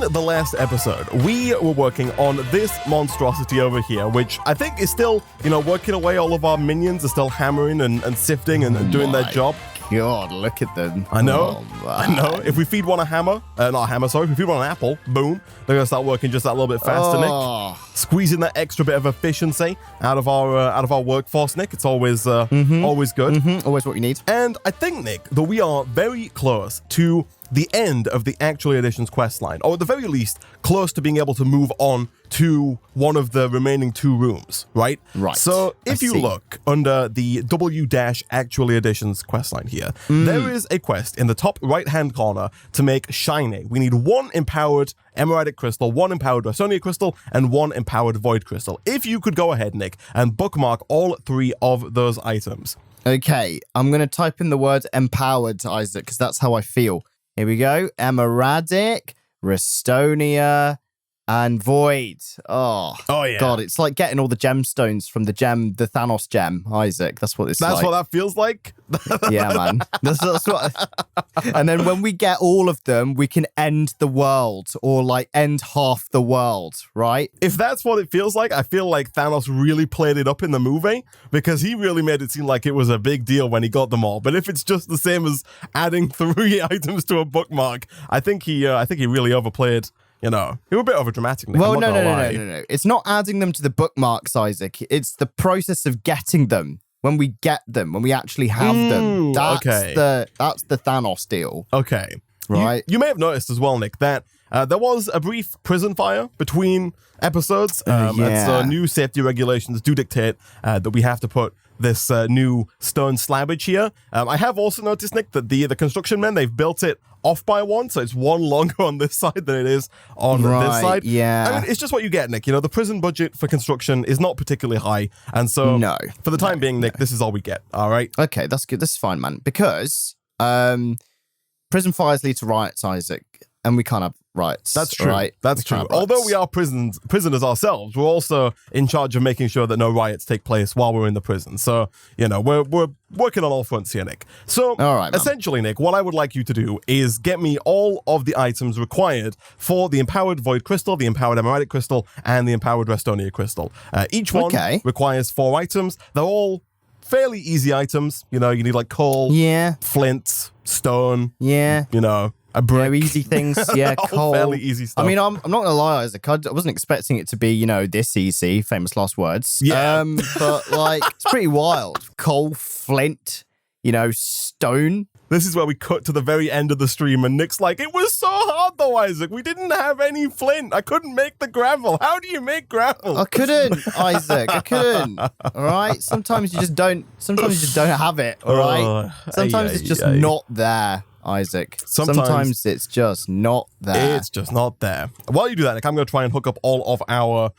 the last episode, we were working on this monstrosity over here, which I think is still, working away. All of our minions are still hammering and sifting and doing their job. God, look at them. I know. I know. If we feed one a hammer, not a hammer, sorry. If we feed one an apple, boom, they're going to start working just that little bit faster, Nick. Squeezing that extra bit of efficiency out of our workforce, Nick. It's always always good. Always what you need. And I think, Nick, that we are very close to the end of the Actually Editions quest line, or at the very least, close to being able to move on to one of the remaining 2 rooms, right? Right. So if you look under the W-Actually Editions quest line here, there is a quest in the top right-hand corner to make shiny. We need 1 empowered Emeraldic Crystal, 1 empowered Rasonia Crystal, and 1 empowered Void Crystal. If you could go ahead, Nick, and bookmark all 3 of those items. Okay, I'm going to type in the word empowered, Isaac, because that's how I feel. Here we go. Emeraldic, Rastonia, and Void. Oh yeah. God, it's like getting all the gemstones from the Thanos gem, Isaac. That's what it's like. That's what that feels like? Yeah, man. That's what. And then when we get all of them, we can end the world, or like end half the world, right? If that's what it feels like, I feel like Thanos really played it up in the movie, because he really made it seem like it was a big deal when he got them all. But if it's just the same as adding 3 items to a bookmark, I think he really overplayed. He was a bit overdramatic. Nick. Well, no. It's not adding them to the bookmarks, Isaac. It's the process of getting them. When we get them, when we actually have them. That's the Thanos deal. Okay. Right. You may have noticed as well, Nick, that there was a brief prison fire between episodes. And so new safety regulations do dictate that we have to put this new stone slabbage here. I have also noticed, Nick, that the construction men, they've built it off by 1, so it's 1 longer on this side than it is on this side. Yeah. I mean, it's just what you get, Nick. The prison budget for construction is not particularly high, and so for the time being, Nick, this is all we get. All right. Okay, that's good. That's fine, man. Because prison fires lead to riots, Isaac, and we can't have riots. That's true. Right? That's true. Although we are prisoners ourselves, we're also in charge of making sure that no riots take place while we're in the prison. So, we're working on all fronts here, Nick. So, all right, essentially, Nick, what I would like you to do is get me all of the items required for the empowered Void Crystal, the empowered Emeraldic Crystal, and the empowered Rastonia Crystal. Each one requires 4 items. They're all fairly easy items. You need like coal, flint, stone, a brick. Easy things, coal. Fairly easy stuff. I mean, I'm not going to lie, Isaac, I wasn't expecting it to be, this easy, famous last words. Yeah. But, it's pretty wild. Coal, flint, stone. This is where we cut to the very end of the stream, and Nick's like, it was so hard though, Isaac. We didn't have any flint. I couldn't make the gravel. How do you make gravel? I couldn't, Isaac. I couldn't. All right? Sometimes you just don't have it, all right? Sometimes it's just not there. Isaac. Sometimes it's just not there. It's just not there. While you do that, Nick, I'm going to try and hook up all of our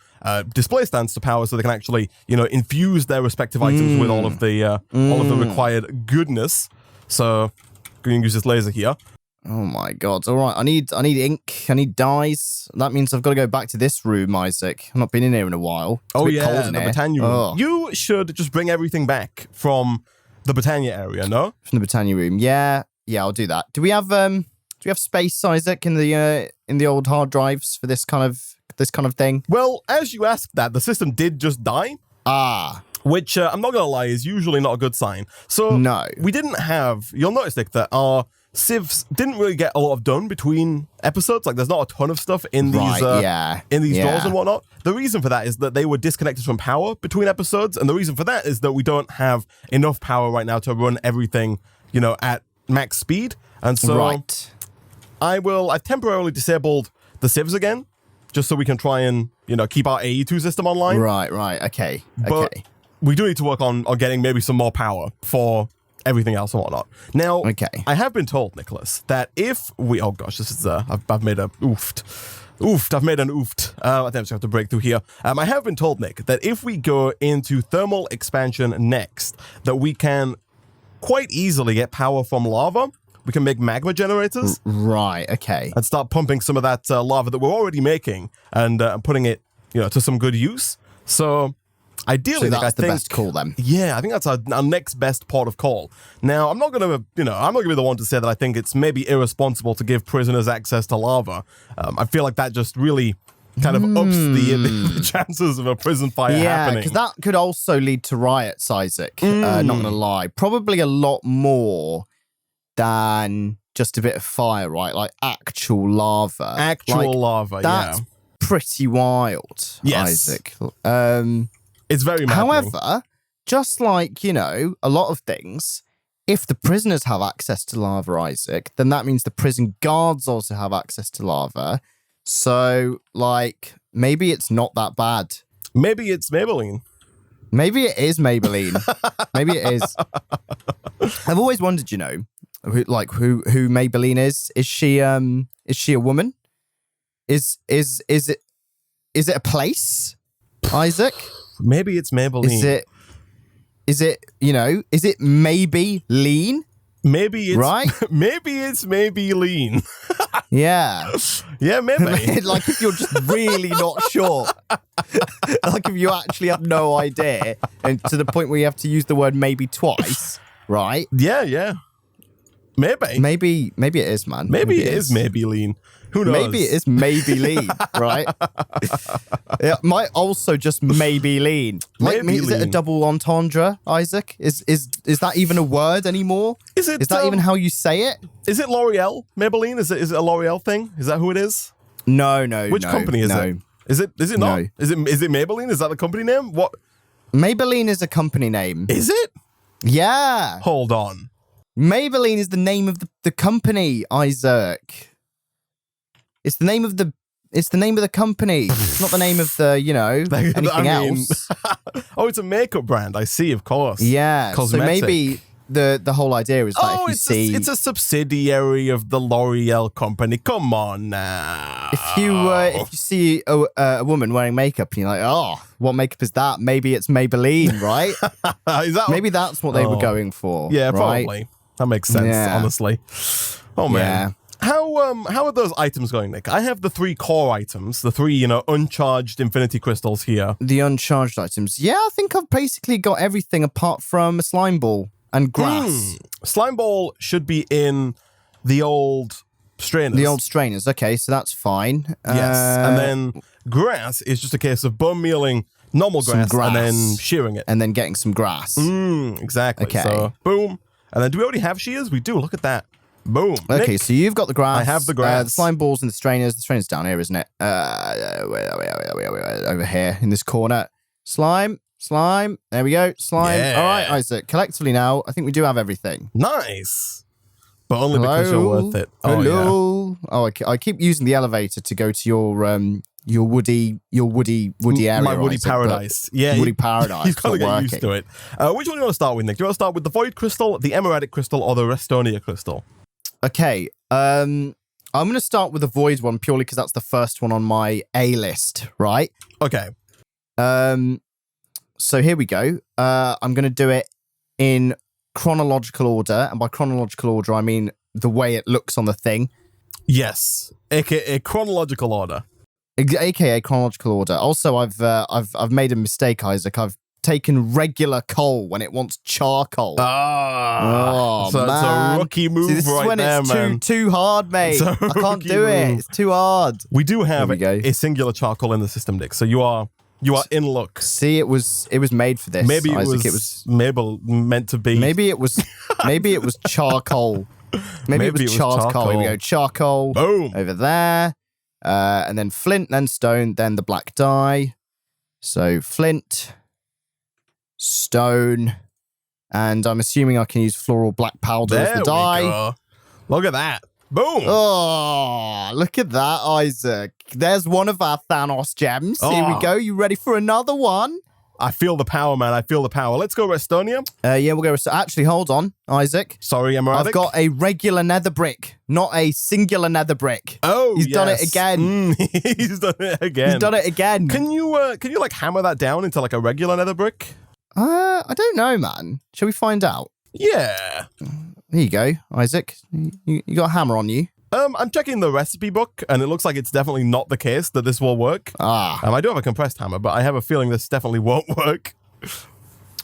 display stands to power so they can actually, infuse their respective items with all of the required goodness. So, going to use this laser here. Oh my God! All right, I need ink. I need dyes. That means I've got to go back to this room, Isaac. I've not been in here in a while. It's cold the Britannia room. You should just bring everything back from the Britannia area, no? From the Britannia room, yeah. Yeah, I'll do that. Do we have space, Isaac, in the old hard drives for this kind of thing? Well, as you asked that, the system did just die. Which I'm not gonna lie is usually not a good sign. So we didn't have. You'll notice, Nick, that our civs didn't really get a lot of done between episodes. Like, there's not a ton of stuff in these drawers and whatnot. The reason for that is that they were disconnected from power between episodes, and the reason for that is that we don't have enough power right now to run everything, at max speed. And so I've temporarily disabled the civs again, just so we can try and, keep our AE2 system online. Right. Okay. But we do need to work on getting maybe some more power for everything else and whatnot. Now, I have been told, Nicholas, that if we... Oh, gosh, this is... I've made a oofed. I've made an oofed. I think I'm just going to have to break through here. I have been told, Nick, that if we go into thermal expansion next, that we can quite easily get power from lava. We can make magma generators. Right, okay. And start pumping some of that lava that we're already making and putting it, to some good use. So Ideally, so Nick, that's the best call then. Yeah, I think that's our next best port of call. Now, I'm not going to, I'm not going to be the one to say that I think it's maybe irresponsible to give prisoners access to lava. I feel like that just really kind of ups the chances of a prison fire happening. Yeah, because that could also lead to riots, Isaac. Not going to lie. Probably a lot more than just a bit of fire, right? Like actual lava. Actual lava, that's pretty wild, Isaac. It's very maddening. However, just like, a lot of things, if the prisoners have access to lava, Isaac, then that means the prison guards also have access to lava. So, maybe it's not that bad. Maybe it's Maybelline. Maybe it is Maybelline. Maybe it is. I've always wondered, who Maybelline is. Is she a woman? Is it a place, Isaac? Maybe it's Maybelline. Is it maybe lean? Maybe it's right. Maybe it's lean. Yeah. Yeah, maybe. If you're just really not sure. If you actually have no idea, and to the point where you have to use the word maybe twice, right? Yeah. Maybe it is, man. Maybe it is lean. Who knows? Maybe it is maybe lean, right? It might also just maybe lean. Is it a double entendre, Isaac? Is that even a word anymore? Is that even how you say it? Is it L'Oreal? Maybelline? Is it a L'Oreal thing? Is that who it is? No. Which company is it? Is it not? No. Is it Maybelline? Is that the company name? What? Maybelline is a company name. Is it? Yeah. Hold on. Maybelline is the name of the company, Isaac. It's the name of the company. It's not the name of the, anything else. Oh, it's a makeup brand. I see, of course. Yeah. Cosmetic. So maybe the whole idea is that it's a subsidiary of the L'Oreal company. Come on now. If you see a woman wearing makeup and you're like, oh, what makeup is that? Maybe it's Maybelline, right? Maybe that's what they were going for. Yeah, right? probably. That makes sense, honestly. Oh man. Yeah. How are those items going, Nick? I have the 3 core items, the 3, uncharged infinity crystals here. The uncharged items. Yeah, I think I've basically got everything apart from a slime ball and grass. Slime ball should be in the old strainers. The old strainers. Okay, so that's fine. Yes. And then grass is just a case of bone mealing normal grass and then shearing it. And then getting some grass. Exactly. Okay. So, boom. And then do we already have shears? We do. Look at that. Boom. Okay, so you've got the grass. I have the grass. The slime balls and the strainers. The strainer's down here, isn't it? Over here in this corner. Slime. There we go. Slime. Yeah. All right, Isaac. Collectively now, I think we do have everything. Nice. But only because you're worth it. Hello. Oh, I keep using the elevator to go to your woody area. My woody Isaac, paradise. Yeah. Woody paradise. You've got to get used to it. Which one do you want to start with, Nick? Do you want to start with the Void Crystal, the Emeradic Crystal, or the Restonia Crystal? Okay, I'm going to start with the Void one purely because that's the first one on my A list, right? Okay. So here we go. I'm going to do it in chronological order, and by chronological order, I mean the way it looks on the thing. Yes, aka chronological order. AKA chronological order. Also, I've made a mistake, Isaac. I've taken regular coal when it wants charcoal. So man. It's a rookie move. See, this is when there, it's man. too hard, mate. I can't do it. It's too hard. We do have a singular charcoal in the system, Nick. So you are in luck. See, it was made for this. Maybe Isaac. it was Mabel meant to be. Maybe it was charcoal. Maybe it was charcoal. Here we go. Charcoal. Boom. Over there. And then flint, then stone, then the black dye. So flint, stone, and I'm assuming I can use floral black powder as the dye. Go. Look at that. Boom. Oh, look at that, Isaac. There's one of our Thanos gems. Here we go. You ready for another one? I feel the power, man. I feel the power. Let's go Restonia. Yeah, we'll go Restonia. Actually, hold on, Isaac. Sorry, Emeradic. I've got a regular nether brick, not a singular nether brick. Oh, He's done it again. He's done it again. He's done it again. Can you like hammer that down into like a regular nether brick? I don't know, man. Shall we find out? Yeah. Here you go, Isaac. You got a hammer on you. I'm checking the recipe book, and it looks like it's definitely not the case that this will work. I do have a compressed hammer, but I have a feeling this definitely won't work.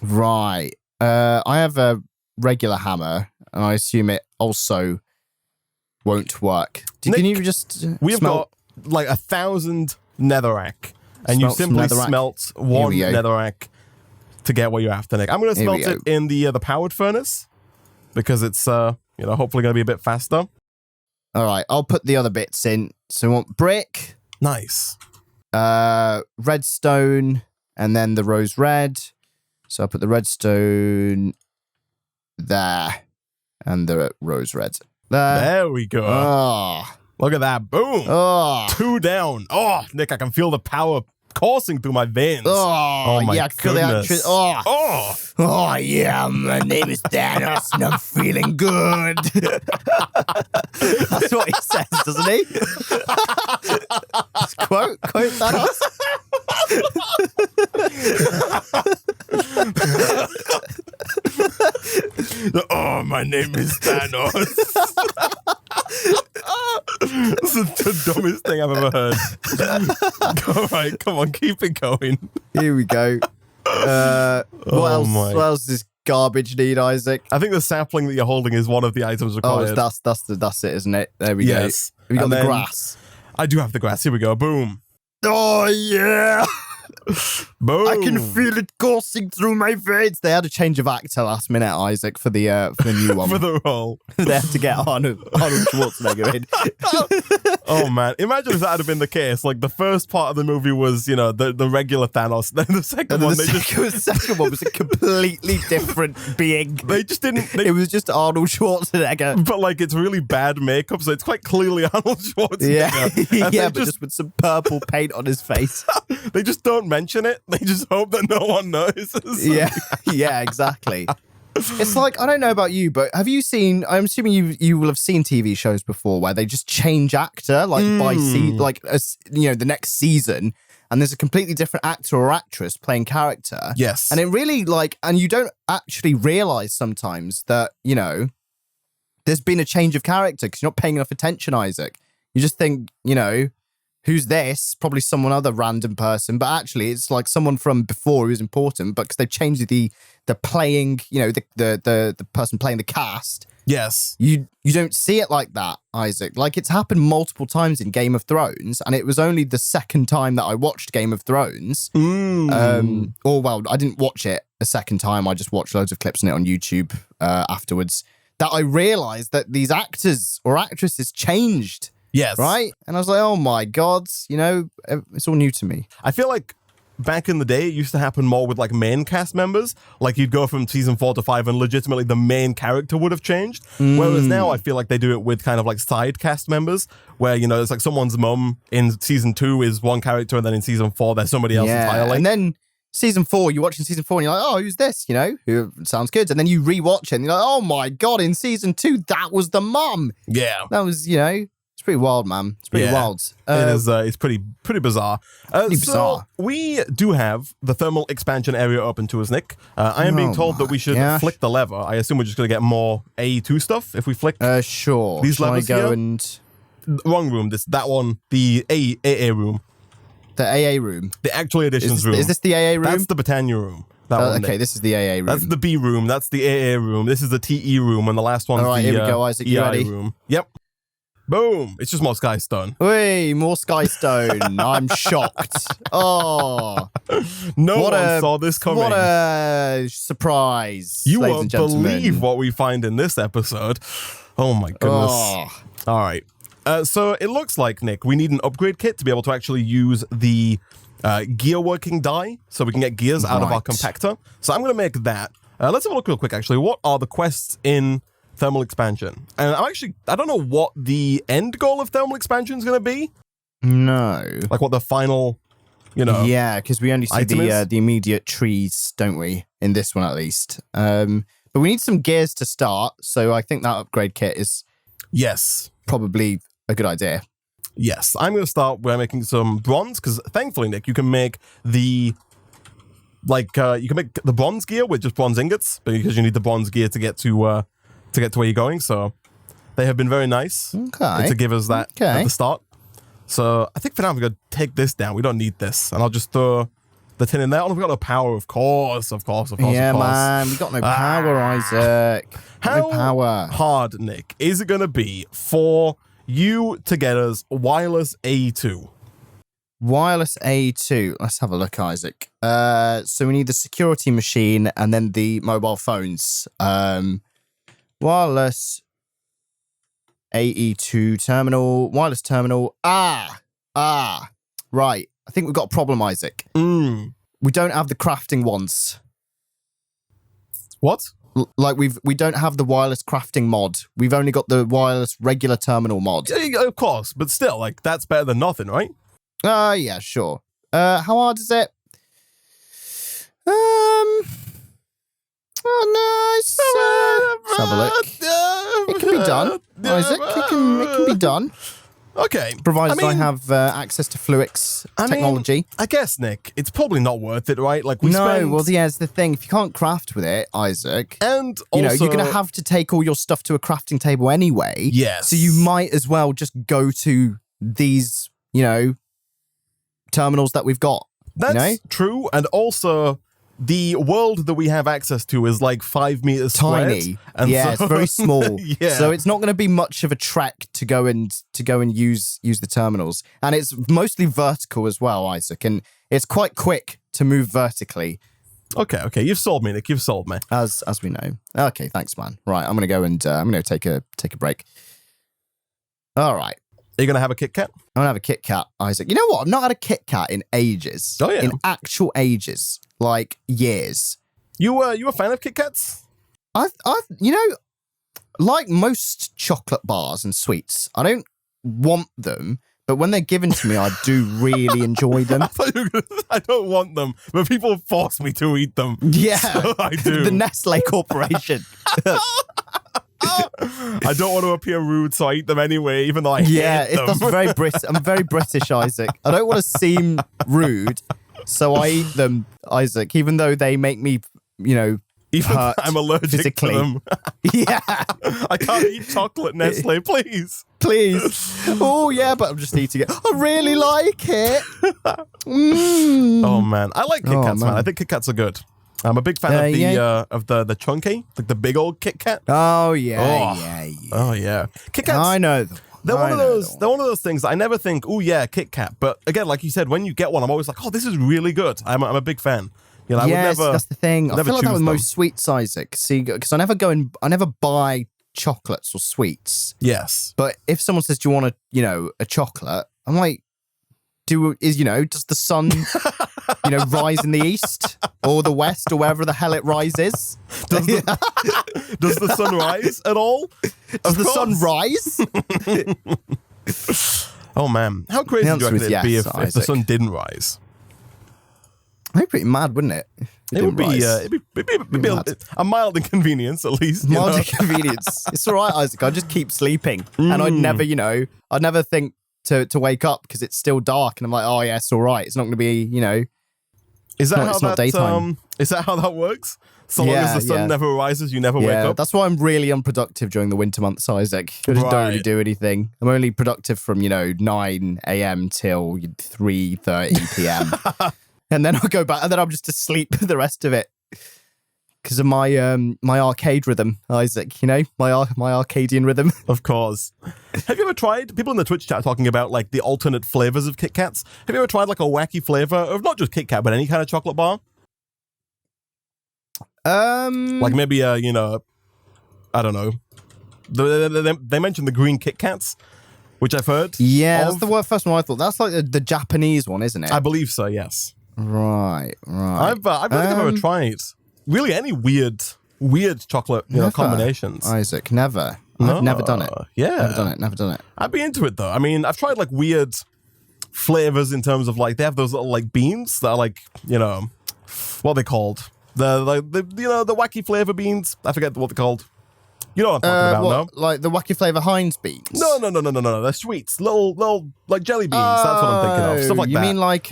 Right. I have a regular hammer, and I assume it also won't work. Nick, can you just we've got like 1,000 netherrack, and you simply smelt one netherrack to get what you're after, Nick. I'm going to smelt it in the powered furnace because it's hopefully going to be a bit faster. All right, I'll put the other bits in. So we want brick. Nice. Redstone, and then the rose red. So I'll put the redstone there, and the rose red there. There we go. Oh. Look at that. Boom. Oh. 2 down. Oh, Nick, I can feel the power coursing through my veins. Oh my yeah, goodness. Oh, yeah, my name is Thanos, and I'm feeling good. That's what he says, doesn't he? quote Thanos. Oh, my name is Thanos. This is the dumbest thing I've ever heard. All right, come on, keep it going. Here we go. What else does this garbage need, Isaac? I think the sapling that you're holding is one of the items required. Oh, that's it, isn't it? There we go. Yes. We got the grass. I do have the grass. Here we go. Boom. Oh, yeah. Boom. I can feel it coursing through my veins. They had a change of actor last minute, Isaac, for the new one. For the role. They had to get Arnold Schwarzenegger in. Oh, man. Imagine if that had been the case. Like, the first part of the movie was, the regular Thanos. Then the second one, the second one was a completely different being. They just didn't... It was just Arnold Schwarzenegger. But, like, it's really bad makeup, so it's quite clearly Arnold Schwarzenegger. Yeah, but just with some purple paint on his face. They just don't mention it. They just hope that no one notices. Yeah, exactly. It's like, I don't know about you, but have you seen, I'm assuming you will have seen TV shows before where they just change actor, like the next season, and there's a completely different actor or actress playing character. Yes. And it really and you don't actually realize sometimes that, there's been a change of character because you're not paying enough attention, Isaac. You just think, who's this? Probably someone other random person, but actually it's like someone from before who was important, but because they changed the playing, the person playing the cast. Yes. You don't see it like that, Isaac. Like, it's happened multiple times in Game of Thrones, and it was only the second time that I watched Game of Thrones. I didn't watch it a second time. I just watched loads of clips on it on YouTube afterwards, that I realized that these actors or actresses changed. Yes. Right? And I was like, oh my God, it's all new to me. I feel like back in the day, it used to happen more with like main cast members. Like, you'd go from season 4 to 5 and legitimately the main character would have changed. Whereas now I feel like they do it with kind of like side cast members where, it's like someone's mum in season 2 is one character and then in season 4 there's somebody else entirely. And then season 4, you're watching season 4 and you're like, oh, who's this? Who sounds good. And then you rewatch it and you're like, oh my God, in season 2, that was the mum. Yeah. That was, it's pretty wild, man. It's pretty wild. It is. It's pretty bizarre. So we do have the thermal expansion area open to us, Nick. I am being told that we should flick the lever. I assume we're just going to get more AE2 stuff if we flick. Sure. These levers go here? And wrong room. That one. The AA room. The AA room. The actual additions room. Is this the AA room? That's the Britannia room. That one, okay, this is the AA room. That's the B room. That's the AA room. This is the TE room, and the last one's the here we go, Isaac. You ready? room. Yep. Boom. It's just more sky stone. Hey, more sky stone. I'm shocked. Oh. No one saw this coming. What a surprise. You won't believe what we find in this episode. Oh my goodness. Oh. All right. So it looks like, Nick, we need an upgrade kit to be able to actually use the gear working die so we can get gears out of our compactor. So I'm going to make that. Let's have a look real quick, actually. What are the quests in thermal expansion? And I don't know what the end goal of thermal expansion is going to be. No. Like what the final, Yeah, because we only see the immediate trees, don't we? In this one, at least. But we need some gears to start. So I think that upgrade kit is probably a good idea. Yes, I'm going to start by making some bronze, because thankfully, Nick, you can make the bronze gear with just bronze ingots, because you need the bronze gear to get to where you're going. So They have been very nice to give us that at the start. So I think for now we're going to take this down. We don't need this. And I'll just throw the tin in there. Oh, we've got no power, of course. Yeah, man. We got no power, Isaac. How hard, Nick, is it going to be for you to get us wireless A2? Wireless A2. Let's have a look, Isaac. So we need the security machine and then the mobile phones. Wireless AE2 terminal. Wireless terminal. Right. I think we've got a problem, Isaac. We don't have the crafting ones. What? We don't have the wireless crafting mod. We've only got the wireless regular terminal mod. Yeah, of course, but still, like, that's better than nothing, right? Yeah, sure. How hard is it? Nice. Let's have a look. It can be done, Isaac. It can be done. Okay. Provided I have access to Fluix technology. I guess, Nick, it's probably not worth it, right? Like it's the thing. If you can't craft with it, Isaac, and also, you're going to have to take all your stuff to a crafting table anyway. Yes. So you might as well just go to these, terminals that we've got. That's true. And also, the world that we have access to is like 5 meters tiny. Squared, and it's very small. Yeah. So it's not going to be much of a trek to go and use the terminals. And it's mostly vertical as well, Isaac. And it's quite quick to move vertically. Okay. You've sold me, Nick. You've sold me. As we know. Okay, thanks, man. Right, I'm going to go and I'm going to take a break. All right. Are you going to have a Kit Kat? I'm going to have a Kit Kat, Isaac. You know what? I've not had a Kit Kat in ages. Oh, yeah. In actual ages. Like years. You a fan of Kit Kats? I've like most chocolate bars and sweets, I don't want them, but when they're given to me, I do really enjoy them. I don't want them, but people force me to eat them. Yeah, so I do. The Nestle Corporation. I don't want to appear rude, so I eat them anyway, even though I hate them. That's very British. I'm very British, Isaac. I don't want to seem rude, so I eat them, Isaac, even though they make me, even hurt I'm allergic physically. to them. Yeah. I can't eat chocolate, Nestle, please. Please. Oh, yeah, but I'm just eating it. I really like it. Oh, man. I like Kit Kats, man. I think Kit Kats are good. I'm a big fan of the chunky, like the big old Kit Kat. Oh, yeah. Oh, yeah. Kit Kats. I know them. They're one of those things I never think, oh, yeah, Kit Kat. But again, like you said, when you get one, I'm always like, oh, this is really good. I'm a big fan. I would never, that's the thing. I feel like that with most sweets, Isaac. See, because I never buy chocolates or sweets. Yes. But if someone says, do you want a chocolate? I'm like, does the sun, rise in the east or the west or wherever the hell it rises? Does the sun rise at all? Does the sun rise? Oh, man. How crazy do you reckon it'd be if the sun didn't rise? It'd be pretty mad, wouldn't it? It'd be a mild inconvenience, at least. Mild inconvenience. It's all right, Isaac. I just keep sleeping. And I'd never think to wake up because it's still dark. And I'm like, oh, yeah, it's all right. It's not going to be, Is that it's not daytime. Is that how that works? So long as the sun never rises, you never wake up? That's why I'm really unproductive during the winter months, Isaac. I just don't really do anything. I'm only productive from, 9 a.m. till 3:30 p.m. And then I'll go back, and then I'm just asleep the rest of it because of my arcade rhythm, Isaac. My Arcadian rhythm. Of course. Have you ever tried? People in the Twitch chat are talking about like the alternate flavors of Kit Kats. Have you ever tried like a wacky flavor of not just Kit Kat but any kind of chocolate bar? Like maybe I don't know. They mentioned the green Kit Kats, which I've heard. Yeah, that's the first one I thought. That's like the Japanese one, isn't it? I believe so. Yes. Right. I don't think I've ever tried really any weird chocolate combinations. Isaac, never. I've never done it. Yeah, never done it. I'd be into it though. I mean, I've tried like weird flavors in terms of like they have those little like beans that are like what are they called? The wacky flavor beans. I forget what they're called. You know what I'm talking about, no? Like the wacky flavor Heinz beans? No. They're sweets. Little like jelly beans. That's what I'm thinking of. Stuff like that. You mean like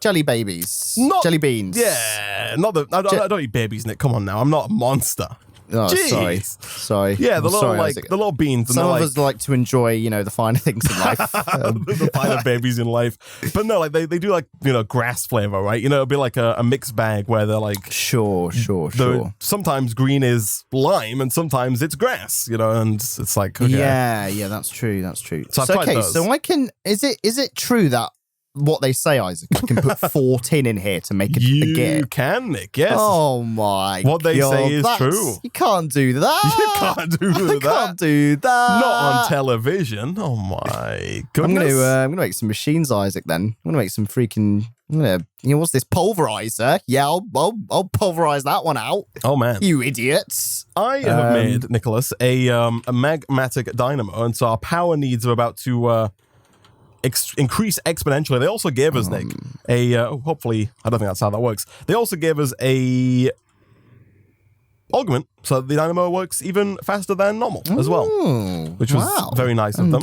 jelly babies? Jelly beans. Yeah. I don't eat babies, Nick. Come on now. I'm not a monster. Oh, Jeez. Sorry. Yeah, the little Isaac. the little beans. Some of us like to enjoy, the finer things in life. The finer babies in life. But no, like they do like, grass flavor, right? It'll be like a mixed bag where they're like Sure. Sometimes green is lime and sometimes it's grass, and it's like okay. Yeah, that's true. So I've tried those. So is it true that what they say, Isaac, I can put 4 tin in here to make a gear? You can, Nick, yes. Oh my What they say is true. You can't do that. You can't do that. Can't do that. Not on television. Oh my goodness. I'm gonna make some machines, Isaac, then. I'm gonna make some freaking what's this pulverizer? Yeah, I'll pulverize that one out. Oh man. You idiots. I have made, Nicholas, a magmatic dynamo, and so our power needs are about to increase exponentially. They also gave us, Nick, hopefully, I don't think that's how that works. They also gave us a augment, so the dynamo works even faster than normal as well, which was very nice of them.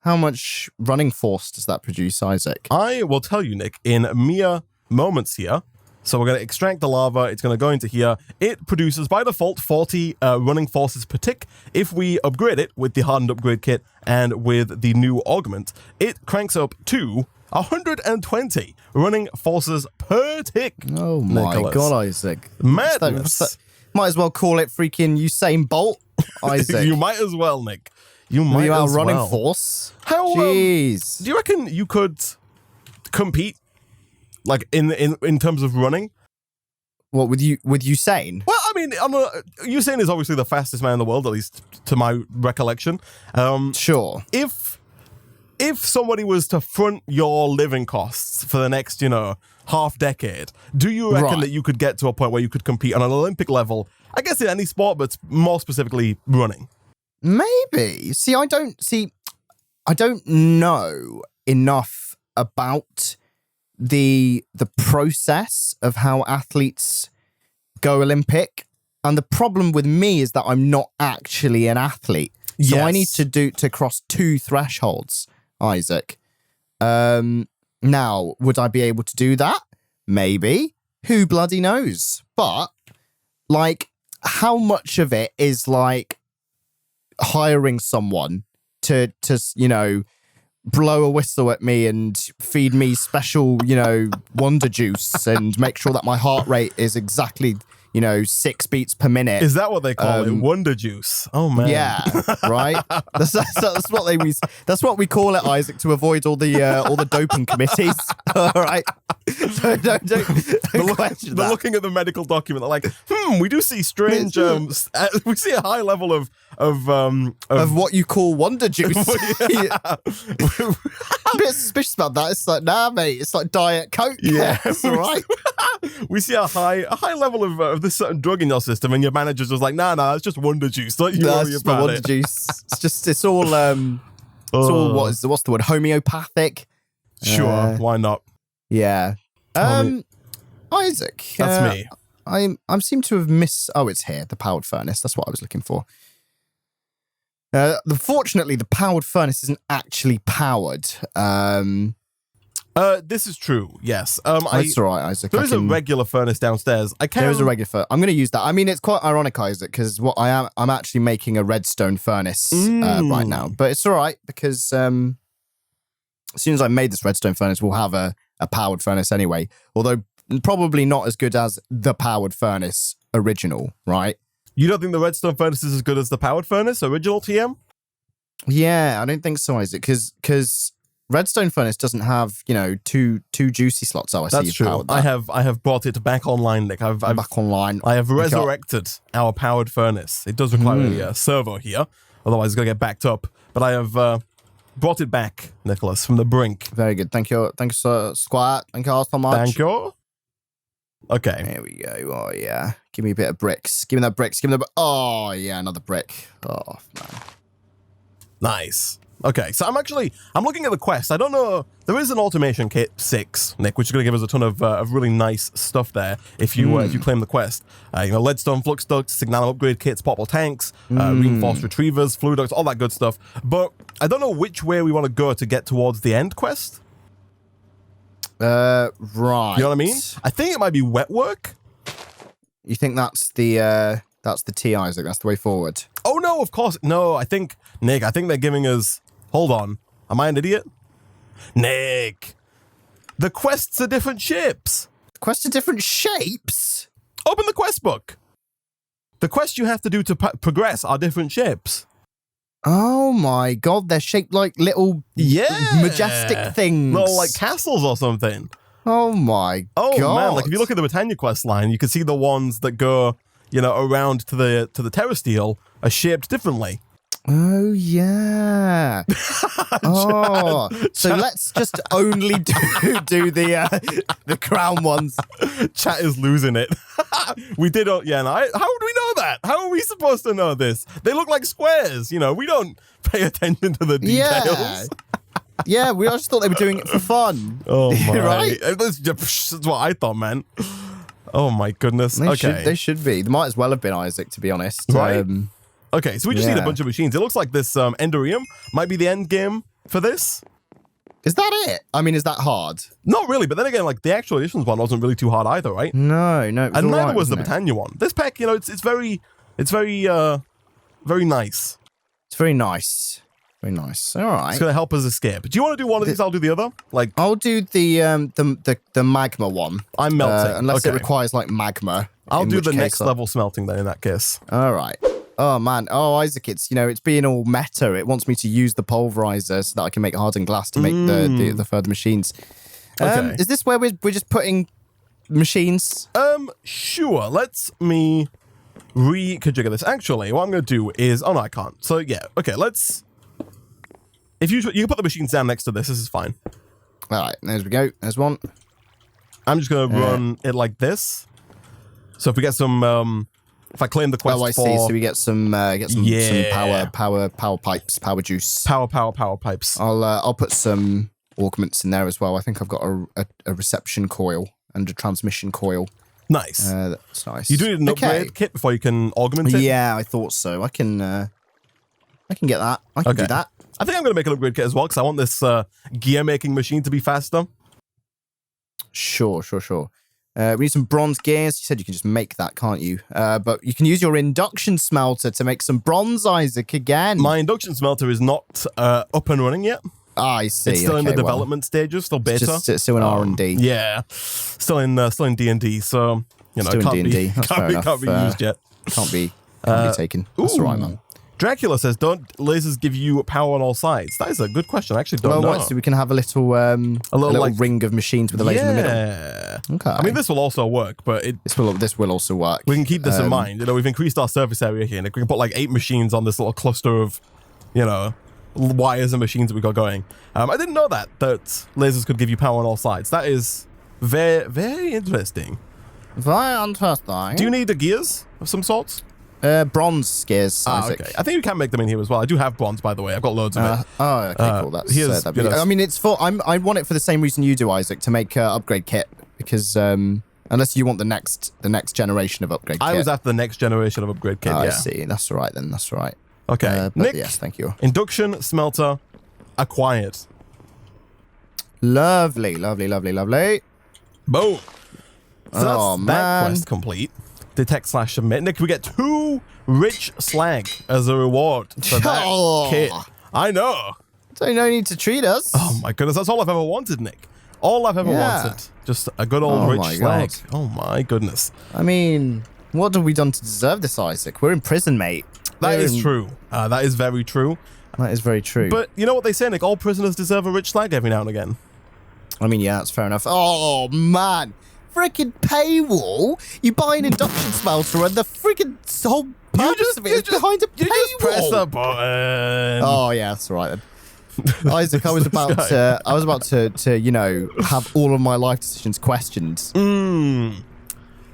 How much running force does that produce, Isaac? I will tell you, Nick, in mere moments here. So we're going to extract the lava. It's going to go into here. It produces, by default, 40 running forces per tick. If we upgrade it with the hardened upgrade kit and with the new augment, it cranks up to 120 running forces per tick. Oh my Nicholas. God, Isaac. Madness. Might as well call it freaking Usain Bolt, Isaac. You might as well, Nick. You might as running well. force. How, Jeez. do you reckon you could compete, like, in terms of running? What, with Usain? Well, I mean, Usain is obviously the fastest man in the world, at least to my recollection. Sure. If somebody was to front your living costs for the next, half decade, do you reckon that you could get to a point where you could compete on an Olympic level? I guess in any sport, but more specifically running. Maybe. I don't know enough about the process of how athletes go Olympic, and the problem with me is that I'm not actually an athlete, so I need to cross 2 thresholds, Isaac. Now, would I be able to do that? Maybe. Who bloody knows? But like, how much of it is like hiring someone to blow a whistle at me and feed me special, wonder juice and make sure that my heart rate is exactly, 6 beats per minute. Is that what they call it? Wonder juice. Oh man. Yeah. Right. That's what we call it, Isaac, to avoid all the doping committees. All right. So don't question that. They're looking at the medical document. They're like, we do see strange. We see a high level of what you call wonder juice. I'm a bit suspicious about that. It's like, nah, mate. It's like Diet Coke. Yeah, it's all right. We see a high level of this certain drug in your system, and your manager's just like, nah, it's just wonder juice. Don't you worry about wonder it. Juice. It's all what's the word? Homeopathic. Sure, why not? Yeah. Isaac. That's me. I seem to have missed. Oh, it's here. The powered furnace. That's what I was looking for. Fortunately, the powered furnace isn't actually powered. This is true. Yes. That's all right, Isaac. There is a regular furnace downstairs. There is a regular furnace. I'm going to use that. I mean, it's quite ironic, Isaac, because I'm actually making a redstone furnace right now. But it's all right because as soon as I made this redstone furnace, we'll have a powered furnace anyway. Although probably not as good as the powered furnace original, right? You don't think the redstone furnace is as good as the powered furnace original TM? Yeah, I don't think so, Isaac, because redstone furnace doesn't have, two juicy slots. Oh, I see. That's true. Powered that. I have brought it back online, Nick. I've back online. I have resurrected our powered furnace. It does require a servo here, otherwise it's gonna get backed up. But I have brought it back, Nicholas, from the brink. Very good. Thank you, Sir Squat. Thank you all so much. Thank you. Okay. Here we go. Oh yeah. Give me a bit of bricks. Give me that bricks. Give me the. Oh yeah, another brick. Oh man. Nice. Okay, so I'm looking at the quest. I don't know. There is an automation kit 6, Nick, which is going to give us a ton of really nice stuff there if you claim the quest. Leadstone flux ducts, signal upgrade kits, portable tanks, reinforced retrievers, fluid ducts, all that good stuff. But I don't know which way we want to go to get towards the end quest. Right. You know what I mean? I think it might be wet work. You think that's the T, Isaac? That's the way forward? Oh, no, of course. No, I think, Nick, they're giving us... Hold on. Am I an idiot? Nick, the quests are different ships. The quests are different shapes? Open the quest book. The quests you have to do to progress are different ships. Oh my god, they're shaped like little majestic things. Little like castles or something. Oh my god. Oh man, like if you look at the Britannia quest line, you can see the ones that go, around to the Terrasteel are shaped differently. Oh yeah. So let's just only do the crown ones. Chat is losing it. We did. How would we know that? How are we supposed to know this? They look like squares. We don't pay attention to the details. Yeah, we just thought they were doing it for fun. Oh my! Right? That's what I thought, man. Oh my goodness. They should be. They might as well have been, Isaac, to be honest. Right. Okay, so we just need a bunch of machines. It looks like this Enderium might be the end game for this. Is that it? I mean, is that hard? Not really, but then again, like the actual editions one wasn't really too hard either, right? No. And neither was the Britannia one. This pack, it's very nice. It's very nice. Very nice. All right. It's gonna help us escape. Do you want to do one of these? I'll do the other. Like I'll do the magma one. I'm melting. Unless it requires like magma. I'll do the next level smelting then in that case. All right. Oh man. Oh Isaac, it's it's being all meta. It wants me to use the pulverizer so that I can make hardened glass to make the further machines. Okay. Is this where we're just putting machines? Sure. Let's me reconfigure this. Actually, what I'm gonna do is I can't. So yeah, okay, let's if you can put the machines down next to this is fine. Alright, there we go. There's one. I'm just gonna run it like this. So if we get some if I claim the quest see. So we get some power pipes, power juice. Power pipes. I'll put some augments in there as well. I think I've got a reception coil and a transmission coil. Nice. That's nice. You do need an upgrade kit before you can augment it? Yeah, I thought so. I can get that. I can do that. I think I'm going to make an upgrade kit as well because I want this gear making machine to be faster. Sure. We need some bronze gears. You said you can just make that, can't you? But you can use your induction smelter to make some bronze, Isaac, again. My induction smelter is not up and running yet. I see. It's still in the development stages, still beta. It's still in R&D. Yeah, still in D&D. So still can't in D&D. Can't be used yet. Can't be taken. That's all right, man. Dracula says, "Don't lasers give you power on all sides?" That is a good question. I actually don't know. So we can have a little like, ring of machines with a laser in the middle. Okay. I mean, this will also work, but this will also work. We can keep this in mind. We've increased our surface area here, and we can put like 8 machines on this little cluster of, wires and machines that we got going. I didn't know that lasers could give you power on all sides. That is very, very interesting. Very interesting. Do you need the gears of some sorts? Bronze gears, Isaac. Okay. I think you can make them in here as well. I do have bronze, by the way. I've got loads of it. Okay, cool. That's I mean, it's for. I want it for the same reason you do, Isaac, to make upgrade kit because unless you want the next generation of upgrade kit. I was after the next generation of upgrade kit. I see. That's all right then. That's all right. Okay, Nick. Yes, thank you. Induction smelter acquired. Lovely. Boom. So that's that quest complete. Detect/submit. Nick, we get 2 rich slag as a reward for that kit. I know. So no need to treat us. Oh my goodness, that's all I've ever wanted, Nick. All I've ever wanted. Just a good old rich slag. God. Oh my goodness. I mean, what have we done to deserve this, Isaac? We're in prison, mate. That is true. That is very true. That is very true. But you know what they say, Nick? All prisoners deserve a rich slag every now and again. I mean, yeah, that's fair enough. Oh, man. Freaking paywall. You buy an induction smelter and the freaking whole purpose of it is behind a paywall. You just press a button. Oh, yeah, that's right then. Isaac, I was about to, have all of my life decisions questioned.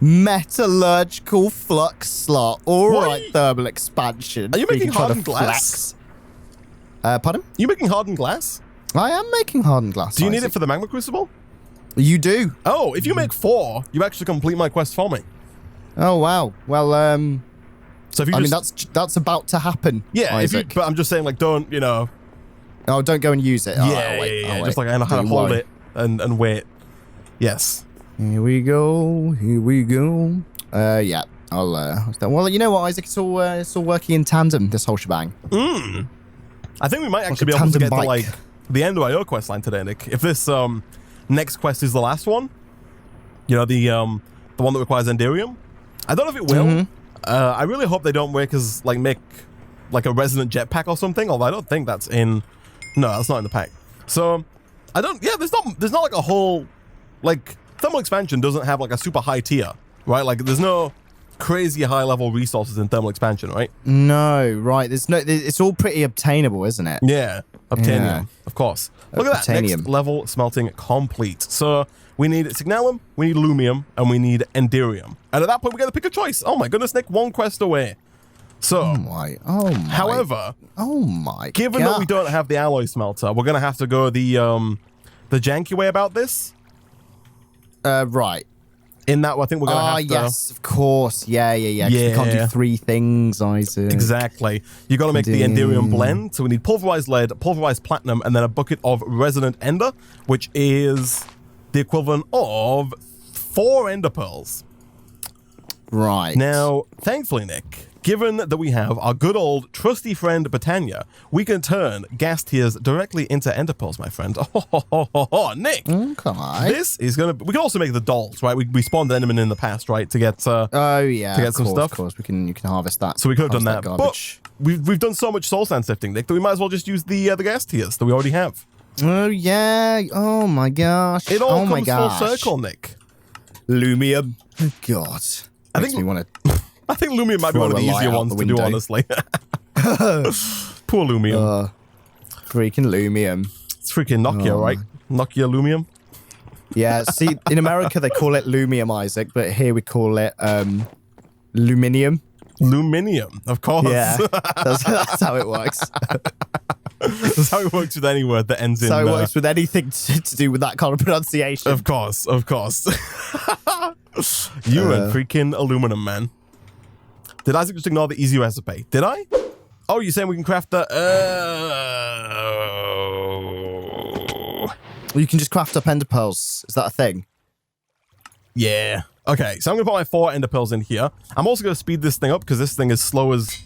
Metallurgical flux slot. All right, thermal expansion. Are you making hardened glass? Pardon? You making hardened glass? I am making hardened glass. Do you need it for the magma crucible? You do. Oh, if you make 4, you actually complete my quest for me. Oh wow. Well, so if you that's about to happen. Yeah, Isaac. but I'm just saying, like, don't Oh, don't go and use it. Yeah, I'll wait. Just like I know how to hold it and wait. Yes. Here we go. Yeah. Well, you know what, Isaac? It's all working in tandem, this whole shebang. I think we might actually be able to get to, like, the end of our quest line today, Nick. If this next quest is the last one, you know, the one that requires Enderium. I don't know if it will. I really hope they don't make like a resonant jetpack or something, although I don't think that's in... No, that's not in the pack. So, I don't... Yeah, there's not like a whole... Like, thermal expansion doesn't have like a super high tier, right? Like, there's no crazy high level resources in thermal expansion, right? No, right. It's all pretty obtainable, isn't it? Yeah, obtainium, of course. Look at that, next level smelting complete. So we need signalum, we need lumium, and we need enderium. And at that point, we get to pick a choice. Oh my goodness, Nick, one quest away. So, however, given that we don't have the alloy smelter, we're gonna have to go the janky way about this. Right. In that, I think we're gonna have to... yes, of course. Yeah. You can't do 3 things, Isaac. Exactly. You got to make the Enderium blend. So we need pulverized lead, pulverized platinum, and then a bucket of resonant ender, which is the equivalent of 4 ender pearls. Right. Now, thankfully, Nick, given that we have our good old trusty friend Britannia, we can turn gas tiers directly into ender pearls, my friend. Nick! Okay. This is gonna... We can also make the dolls, right? We spawned the enderman in the past, right? To get... some stuff. Of course, you can harvest that. So we could have done that. Garbage. But we've done so much soul sand sifting, Nick, that we might as well just use the gas tiers that we already have. Oh, yeah. Oh, my gosh. It all comes full circle, Nick. Lumium. Oh, God. I think Lumium might be one of the easier ones to do, honestly. Poor Lumium. Freaking Lumium. It's freaking Nokia, right? Nokia Lumium. Yeah, see, in America they call it Lumium, Isaac, but here we call it Luminium. Luminium, of course. Yeah, that's how it works. That's how it works with any word that ends in... That's how it works with anything to do with that kind of pronunciation. Of course. You and freaking aluminum, man. Did Isaac just ignore the easy recipe? Did I? Oh, you're saying we can craft the... You can just craft up ender pearls. Is that a thing? Yeah. Okay, so I'm going to put my 4 ender pearls in here. I'm also going to speed this thing up because this thing is slow as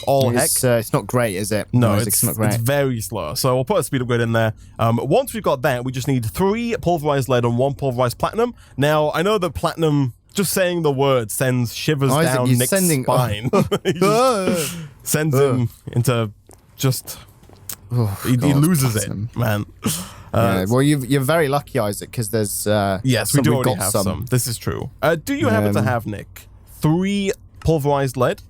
all heck. It's not great, is it? No, it's not great. It's very slow. So we'll put a speed upgrade in there. Once we've got that, we just need 3 pulverized lead and 1 pulverized platinum. Now, I know that platinum, just saying the word, sends shivers down Nick's spine. He just sends him into just... he loses it, man. Yeah, well, you're very lucky, Isaac, because there's... yes, we do already have some. This is true. Do you happen to have, Nick, 3 pulverized lead?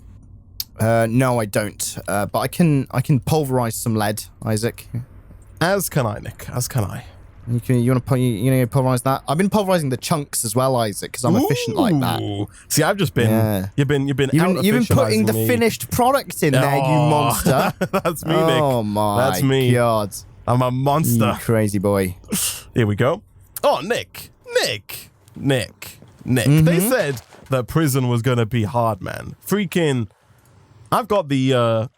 No, I don't. But I can pulverize some lead, Isaac. As can I, Nick. As can I. You want to pulverize that? I've been pulverizing the chunks as well, Isaac, because I'm efficient like that. See, I've just been. Yeah. You've been putting the finished product in there, you monster. That's me, Nick. Oh my That's me. God. I'm a monster. You crazy boy. Here we go. Oh, Nick. They said that prison was gonna be hard, man. Freaking. I've got the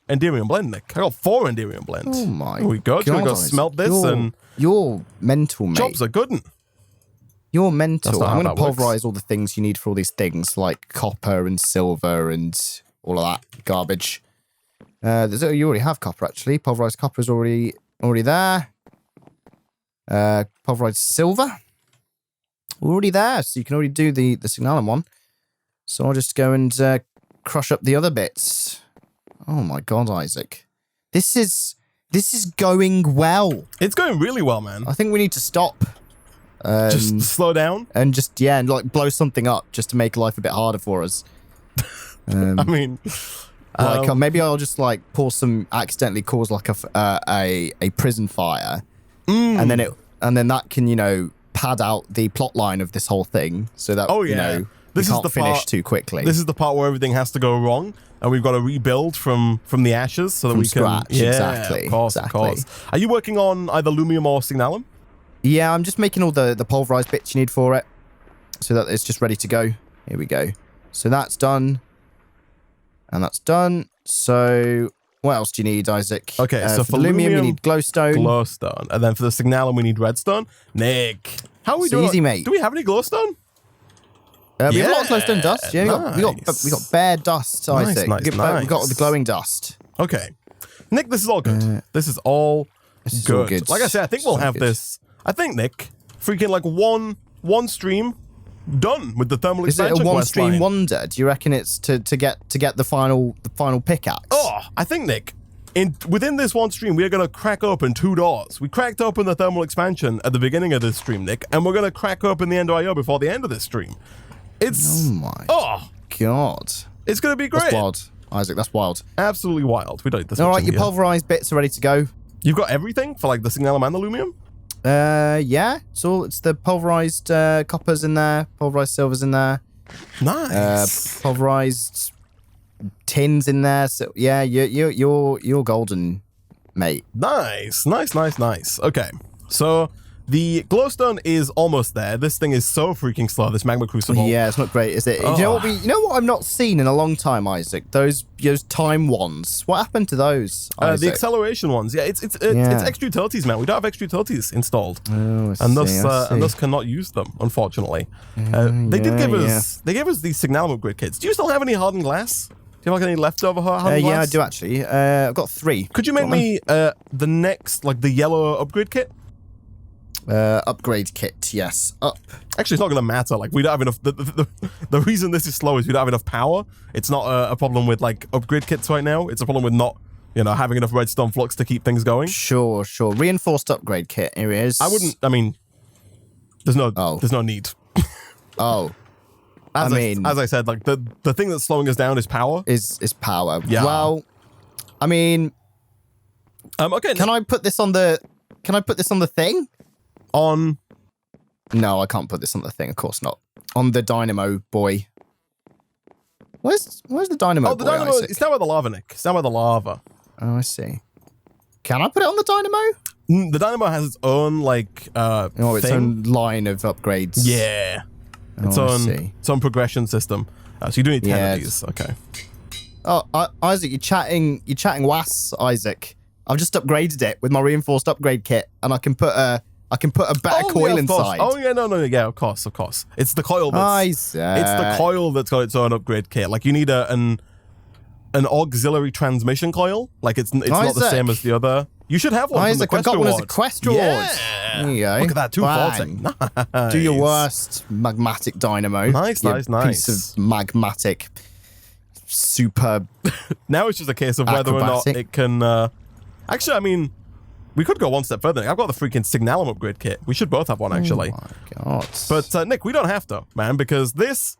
Enderium blend, Nick. I got 4 Enderium blends. Oh my Here we go. God. Just gonna go smelt this and... You're mental, mate. Jobs are good. You're mental. I'm going to pulverize all the things you need for all these things, like copper and silver and all of that garbage. You already have copper, actually. Pulverized copper is already there. Pulverized silver. Already there, so you can already do the signalum one. So I'll just go and crush up the other bits. Oh my God, Isaac. This is going well. It's going really well, man. I think we need to stop. Just slow down? And just, and like blow something up just to make life a bit harder for us. I mean... maybe I'll just like accidentally cause like a prison fire. And then that can, pad out the plot line of this whole thing so that, this can't finish too quickly. This is the part where everything has to go wrong. And we've got to rebuild from the ashes so that we can... Scratch, exactly. Of course. Are you working on either Lumium or Signalum? Yeah, I'm just making all the pulverized bits you need for it so that it's just ready to go. Here we go. So that's done. And that's done. So what else do you need, Isaac? Okay, so for Lumium, you need glowstone. Glowstone. And then for the Signalum, we need redstone. Nick, how are we doing? Easy, mate. Do we have any glowstone? We have a lot of glowstone dust. Yeah, nice. we got bare dust, Isaac. Nice. We got the glowing dust. Okay. Nick, this is all good. This is all good. Like I said, I think we'll have this. I think, Nick, freaking like one stream done with the thermal expansion. Is it a one stream wonder? Do you reckon it's to get the final pickaxe? Oh, I think, Nick, within this one stream, we are going to crack open 2 doors. We cracked open the thermal expansion at the beginning of this stream, Nick, and we're going to crack open the Ender IO before the end of this stream. Oh my god. It's going to be great. That's wild, Isaac. That's wild. Absolutely wild. We don't need this. All right, your pulverized bits are ready to go. You've got everything for like the signalum and the lumium? Yeah. It's the pulverized coppers in there, pulverized silvers in there. Nice. Pulverized tins in there. So yeah, you're golden, mate. Nice. Okay, so the glowstone is almost there. This thing is so freaking slow. This magma crucible. Yeah, it's not great, is it? You know what I've not seen in a long time, Isaac? Those time wands. What happened to those? The acceleration ones. Yeah, it's extra utilities, man. We don't have extra utilities installed, and thus cannot use them, unfortunately. They gave us these signalum upgrade kits. Do you still have any hardened glass? Do you have like any leftover hardened glass? Yeah, I do actually. I've got 3. Could you make me the next, like the yellow upgrade kit? Upgrade kit, yes. Actually, it's not going to matter. Like, we don't have enough. The reason this is slow is we don't have enough power. It's not a problem with like upgrade kits right now. It's a problem with not, having enough redstone flux to keep things going. Sure. Reinforced upgrade kit. Here it is. I mean, there's no need. Oh. As I said, like the thing that's slowing us down is power. Is power. Yeah. Well, I mean, okay. Can I put this on the thing? No, I can't put this on the thing. Of course not. On the dynamo boy. Where's the dynamo? Oh, the dynamo. Isaac? It's down by the lava, Nick. It's down by the lava. Oh, I see. Can I put it on the dynamo? The dynamo has its own its own line of upgrades. Yeah. Its own progression system. So you do need 10 of these. Okay. Oh, Isaac, you're chatting was, Isaac. I've just upgraded it with my reinforced upgrade kit, and I can put a better coil inside. Oh yeah, no, yeah, of course. It's the coil it's the coil that's got its own upgrade kit. Like you need an auxiliary transmission coil. Like it's not the same as the other. You should have one. Isaac, from the I've got one as a Quest quest reward. Yeah. There you go. Look at that, 240. Nice. Do your worst, magmatic dynamo. Nice. Piece of magmatic super. Now it's just a case of whether or not it can. Actually, I mean, we could go one step further. I've got the freaking signalum upgrade kit. We should both have one, actually. Oh my god. But Nick, we don't have to, man, because this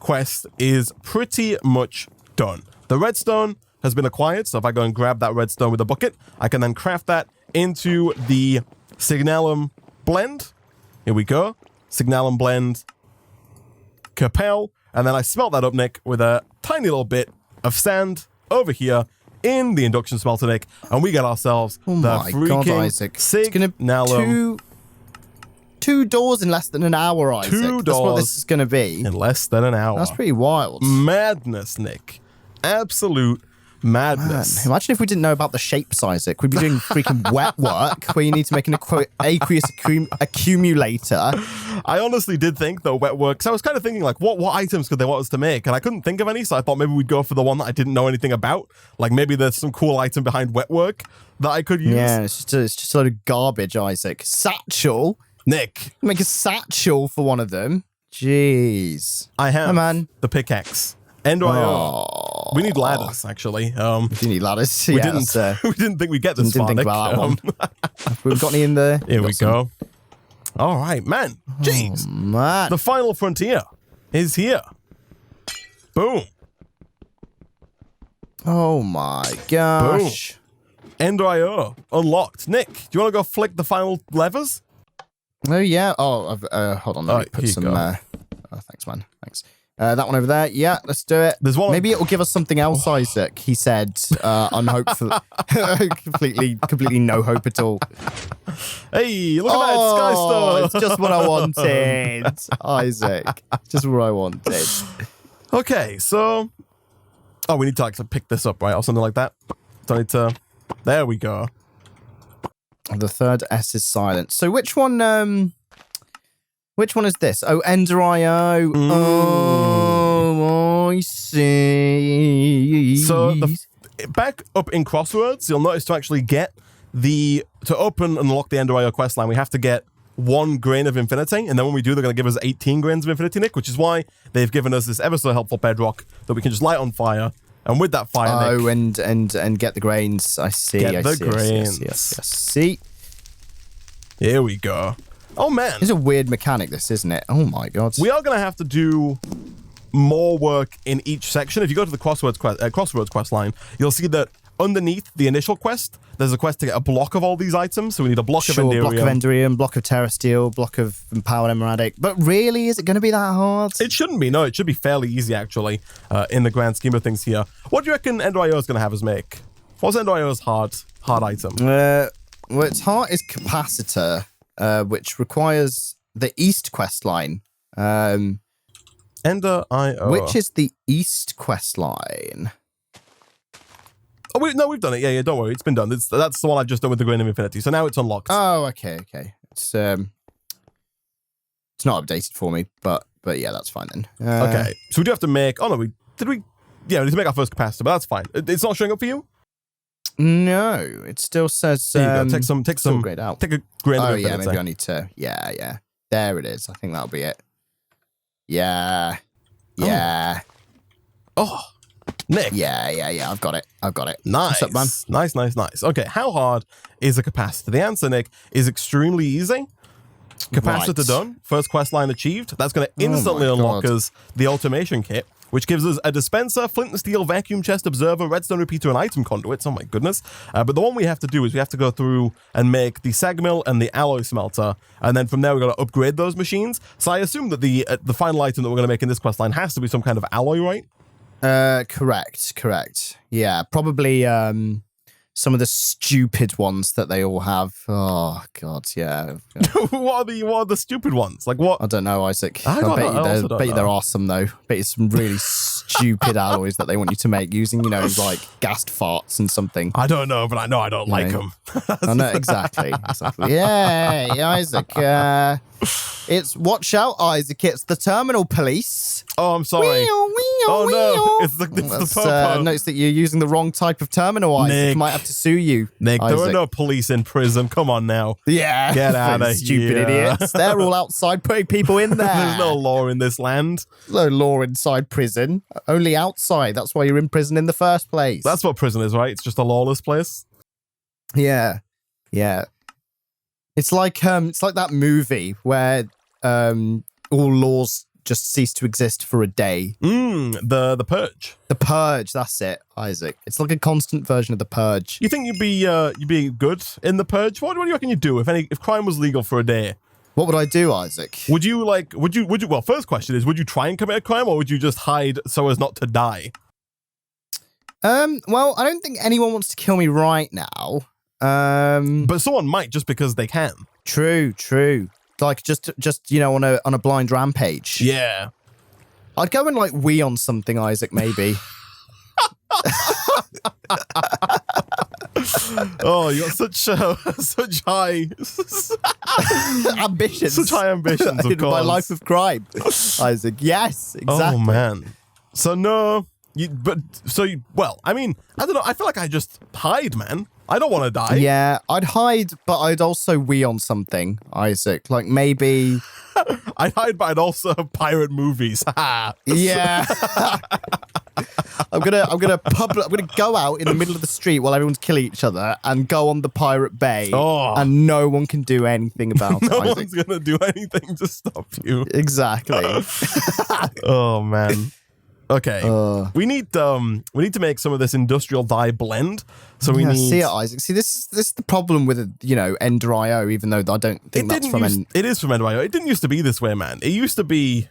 quest is pretty much done. The redstone has been acquired, so if I go and grab that redstone with a bucket, I can then craft that into the signalum blend. Here we go. Signalum blend. Capel. And then I smelt that up, Nick, with a tiny little bit of sand over here in the induction smelter, Nick, and we get ourselves the freaking signalum. Two doors in less than an hour, Isaac. 2 doors. That's what this is going to be. In less than an hour. That's pretty wild. Madness, Nick. Absolute madness. Man, imagine if we didn't know about the shapes, Isaac. We'd be doing freaking wet work where you need to make an aqueous accumulator. I honestly did think, though, wet work, because I was kind of thinking, like, what items could they want us to make? And I couldn't think of any, so I thought maybe we'd go for the one that I didn't know anything about. Like, maybe there's some cool item behind wet work that I could use. Yeah, it's just a load of garbage, Isaac. Satchel. Nick. Make a satchel for one of them. Jeez. I have the pickaxe. And we need ladders, actually. We do need ladders. We didn't think we'd get this far. Didn't think about that one. We've got any in there. Here we go. All right, man. Jeez. Oh, man. The final frontier is here. Boom. Oh, my gosh. Boom. Ender IO unlocked. Nick, do you want to go flick the final levers? Oh, yeah. Oh, hold on. Let me put some... thanks, man. Thanks. That one over there. Yeah, let's do it. There's one. Maybe it will give us something else, Isaac. He said, unhopeful. completely no hope at all. Hey, look at that sky star. It's just what I wanted, Isaac. Just what I wanted. Okay, so... Oh, we need to actually pick this up, right? Or something like that. Don't need to... There we go. The third S is silent. So which one... Which one is this? Oh, Ender.io. Oh, I see. So back up in Crossroads, you'll notice to actually get to open and unlock the Ender.io quest line, we have to get 1 grain of infinity, and then when we do, they're going to give us 18 grains of infinity, Nick, which is why they've given us this ever so helpful bedrock that we can just light on fire, and with that fire, Nick, and get the grains. I see. Get the grains. See. Here we go. Oh man, it's a weird mechanic, this, isn't it? Oh my god. We are going to have to do more work in each section. If you go to the Crossroads quest line, you'll see that underneath the initial quest, there's a quest to get a block of all these items. So we need a block of Enderium. Block of Enderium, block of Terra Steel, block of Empowered Emeradic. But really, is it going to be that hard? It shouldn't be. No, it should be fairly easy, actually, in the grand scheme of things here. What do you reckon Ender.io is going to have us make? What's Ender.io's hard item? Well, its heart is Capacitor, which requires the East quest line. Ender.io. Which is the East quest line? Oh, we've done it. Yeah, don't worry. It's been done. That's the one I've just done with the Grain of Infinity. So now it's unlocked. Oh, okay. It's not updated for me, but yeah, that's fine then. Okay. So we do have to make... Oh, no, we need to make our first capacitor, but that's fine. It's not showing up for you? No, it still says... There you go. Take some grayed out. Take a Grain of Infinity. Infinity. Maybe I need to... Yeah. There it is. I think that'll be it. Yeah. Oh, Nick. Yeah. I've got it. Nice. What's up, man? Nice. Okay, how hard is a capacitor? The answer, Nick, is extremely easy. Capacitor done. First quest line achieved. That's going to instantly unlock us the automation kit, which gives us a dispenser, flint and steel, vacuum chest, observer, redstone repeater, and item conduits. Oh my goodness. But the one we have to do is we have to go through and make the sag mill and the alloy smelter. And then from there, we're going to upgrade those machines. So I assume that the final item that we're going to make in this quest line has to be some kind of alloy, right? Correct. Yeah, probably some of the stupid ones that they all have. Oh god, yeah. What are the stupid ones? Like what? I don't know, Isaac. I bet you there are some though. Bet you some really stupid alloys that they want you to make using, like gassed farts and something. I don't know, but I know I don't like them. I know exactly. Yeah, Isaac. It's watch out, Isaac. It's the terminal police. Oh, I'm sorry. Oh no, it's the popo. Notice that you're using the wrong type of terminal, Isaac. Nick, might have to sue you. Nick, Isaac. there are no police in prison. Come on now. Yeah. Get out of here. Stupid idiots. They're all outside putting people in there. There's no law in this land. No law inside prison. Only outside. That's why you're in prison in the first place. That's what prison is, right? It's just a lawless place. Yeah. It's like that movie where all laws just cease to exist for a day. The Purge. The Purge, that's it, Isaac. It's like a constant version of the Purge. You think you'd be good in the Purge? What do you reckon you'd do if crime was legal for a day? What would I do, Isaac? Would you well, first question is, would you try and commit a crime or would you just hide so as not to die? Well, I don't think anyone wants to kill me right now. But someone might just because they can. True. Like just on a blind rampage. Yeah. I'd go and wee on something, Isaac, maybe. Oh, you got such high ambitions. Such high ambitions, of course. My life of crime, Isaac. Yes, exactly. Oh man. So no, well, I mean, I don't know. I feel like I just hide, man. I don't want to die. Yeah, I'd hide, but I'd also wee on something, Isaac. Like maybe I'd hide, but I'd also pirate movies. Yeah. I'm gonna go out in the middle of the street while everyone's killing each other and go on the Pirate Bay, and no one can do anything about it. No one's gonna do anything to stop you. Exactly. Oh man. Okay, we need to make some of this industrial dye blend. So we need. See it, Isaac. See, this is the problem with Ender.io. Even though I don't think that's from it is from Ender.io. It didn't used to be this way, man. It used to be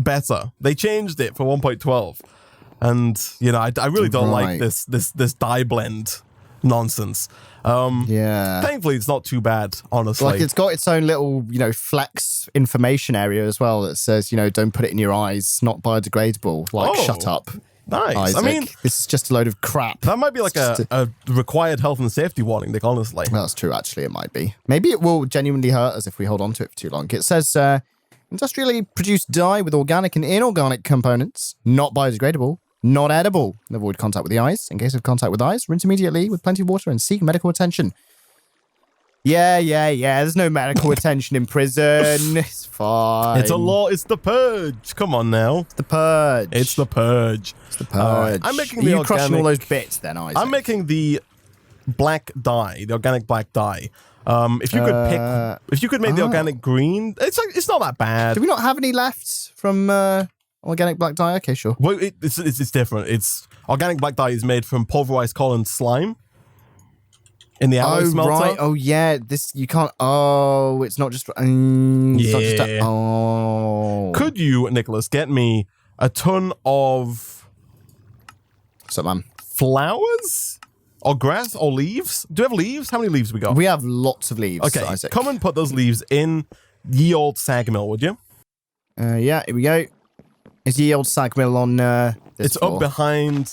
better. They changed it for 1.12, and I really don't like this dye blend nonsense. Thankfully it's not too bad, honestly. Like it's got its own little flex information area as well that says don't put it in your eyes, not biodegradable. Shut up. Nice. Isaac. I mean, this is just a load of crap. That might be like a required health and safety warning, Nick, honestly. That's true, actually, it might be. Maybe it will genuinely hurt us if we hold on to it for too long. It says, industrially produced dye with organic and inorganic components, not biodegradable, not edible. Avoid contact with the eyes. In case of contact with eyes, rinse immediately with plenty of water and seek medical attention. Yeah. There's no medical attention in prison. It's fine. It's a law. It's the purge. Come on now. It's the purge. It's the purge. It's the purge. I'm making Are the you organic... crushing all those bits then, Isaac? I'm making the black dye, the organic black dye. If you could make the organic green, it's not that bad. Do we not have any left from organic black dye? Okay, sure. Well, it's different. It's organic black dye is made from pulverized coal and slime. In the alloy smelter. Right. Oh, yeah. This, you can't. Oh, it's not just. It's not just Could you, Nicholas, get me a ton of. What's up, man? Flowers? Or grass? Or leaves? Do we have leaves? How many leaves we got? We have lots of leaves. Okay. Isaac. Come and put those leaves in ye old sag mill, would you? Yeah, here we go. Is the old sag mill on this It's floor? up behind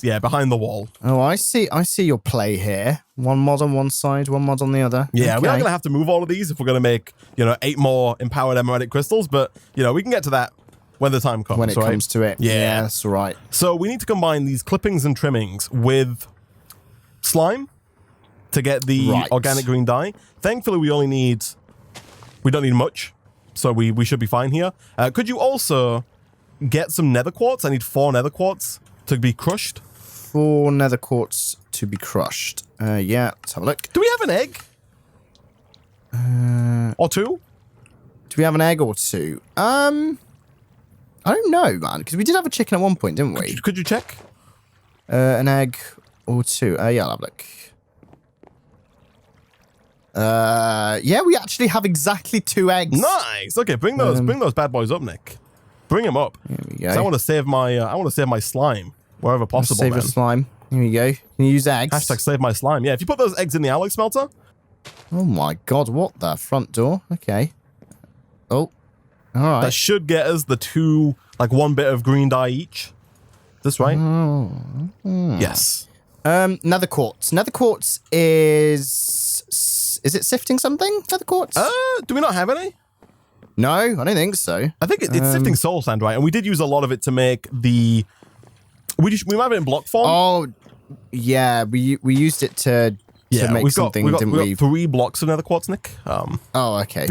the wall. Oh, I see your play here. One mod on one side, one mod on the other. Yeah, okay. We're not going to have to move all of these if we're going to make, 8 more empowered emeraldic crystals, but, we can get to that when the time comes, When it comes to it. Yeah, that's all right. So we need to combine these clippings and trimmings with slime to get the organic green dye. Thankfully, we don't need much, so we should be fine here. Could you also get some nether quartz? I need 4 nether quartz to be crushed. 4 nether quartz to be crushed. Yeah, let's have a look. Do we have an egg? Or 2? Do we have an egg or 2? I don't know, man, because we did have a chicken at one point, didn't we? Could you check? An egg or 2. Yeah, I'll have a look. Yeah, we actually have exactly 2 eggs. Nice. Okay, bring those bad boys up, Nick. Bring them up. Here we go. I want to save my slime wherever possible. Save your slime. Here we go. Can you use eggs? # save my slime. Yeah, if you put those eggs in the alloy smelter. Oh my god, what the front door? Okay. Oh. Alright. That should get us the 2, 1 bit of green dye each. Is this right? Yes. Nether quartz. Nether quartz is it sifting something? Nether quartz? Do we not have any? No, I don't think so. I think it's sifting soul sand, right? And we did use a lot of it to make the. We might have it in block form. Oh, yeah. We used it to make something, didn't we? We got 3 blocks of nether quartz, Nick. Oh, okay.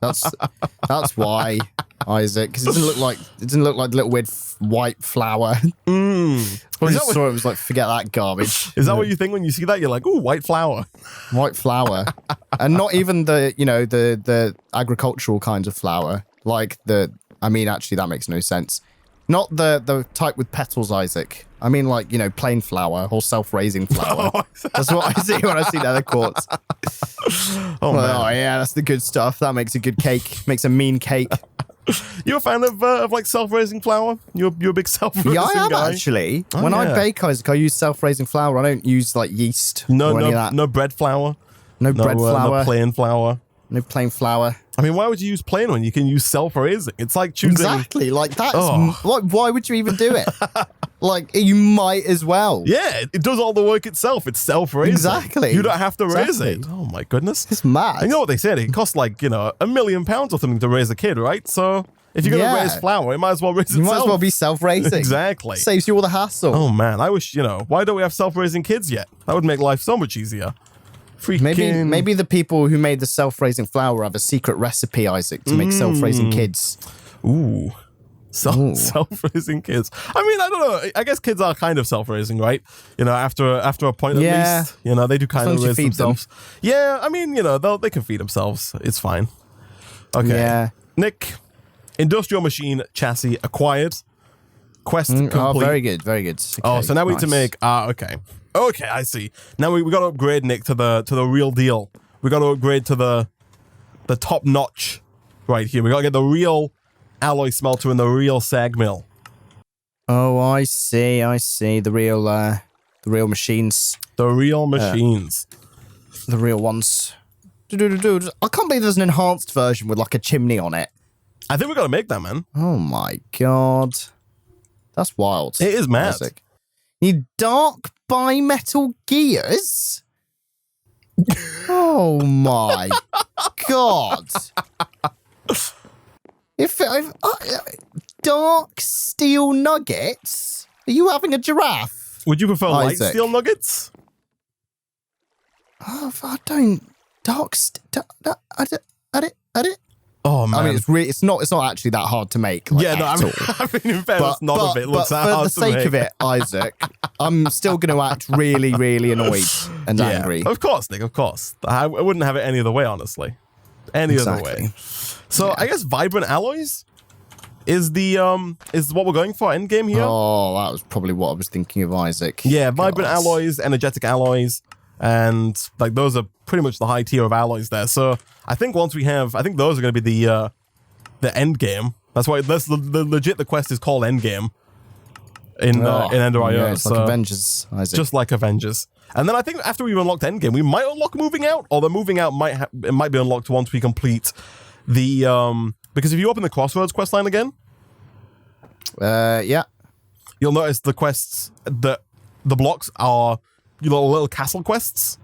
That's why, Isaac, because it doesn't look like little weird white flour. I just saw it was like, forget that garbage. Is that what you think when you see that? You're like, ooh, white flour. White flour. And not even the agricultural kinds of flour. Actually, that makes no sense. Not the type with petals, Isaac. I mean, plain flour or self-raising flour. That's what I see when I see nether quartz. Oh, man. Oh, yeah, that's the good stuff. That makes a good cake. Makes a mean cake. You a fan of self-raising flour? You're a big self-raising guy? Yeah, I am actually. When I bake, Isaac, I use self-raising flour. I don't use yeast. Or any of that. No bread flour. No bread flour. No plain flour. No plain flour. I mean, why would you use plain when you can use self-raising? It's like choosing... Exactly. Why would you even do it? You might as well. Yeah, it does all the work itself. It's self-raising. Exactly. You don't have to raise it. Oh, my goodness. It's mad. You know what they said? It costs £1 million or something to raise a kid, right? So if you're going to raise flour, it might as well raise itself. You might as well be self-raising. Exactly. Saves you all the hassle. Oh, man. I wish, why don't we have self-raising kids yet? That would make life so much easier. Maybe the people who made the self-raising flour have a secret recipe, Isaac, to make self-raising kids. Ooh. Self-raising kids. I mean, I don't know. I guess kids are kind of self-raising, right? After a point at least. They do kind of raise themselves. Yeah, I mean, they can feed themselves. It's fine. Okay. Yeah. Nick, industrial machine chassis acquired. Quest complete. Oh, very good, very good. Okay, so now we need to make... okay. Okay, I see. Now we got to upgrade, Nick, to the real deal. We got to upgrade to the top notch right here. We got to get the real alloy smelter and the real sag mill. Oh, I see. The real machines. The real machines. The real ones. I can't believe there's an enhanced version with a chimney on it. I think we got to make that, man. Oh my god. That's wild. It is mad. Isaac. You dark bimetal gears? Oh my god. If dark steel nuggets? Are you having a giraffe? Would you prefer light steel nuggets? Oh, I don't. Oh man! I mean, it's not actually that hard to make. Like, yeah, no, I mean, in fairness, none of it looks that hard to make. For the sake of it, Isaac, I'm still going to act really, really annoyed and angry. Of course, Nick. Of course, I wouldn't have it any other way, honestly. Any other way. So I guess vibrant alloys is what we're going for endgame here. Oh, that was probably what I was thinking of, Isaac. Yeah, vibrant alloys, energetic alloys. And like those are pretty much the high tier of alloys there. So I think once we have, I think those are going to be the end game. That's why legit the quest is called Endgame in Ender.io. Yeah, it's like Avengers, Isaac. Just like Avengers. And then I think after we've unlocked Endgame, we might unlock Moving Out, or the Moving Out might be unlocked once we complete the because if you open the Crossroads questline again, yeah, you'll notice the quests that the blocks are little castle quests.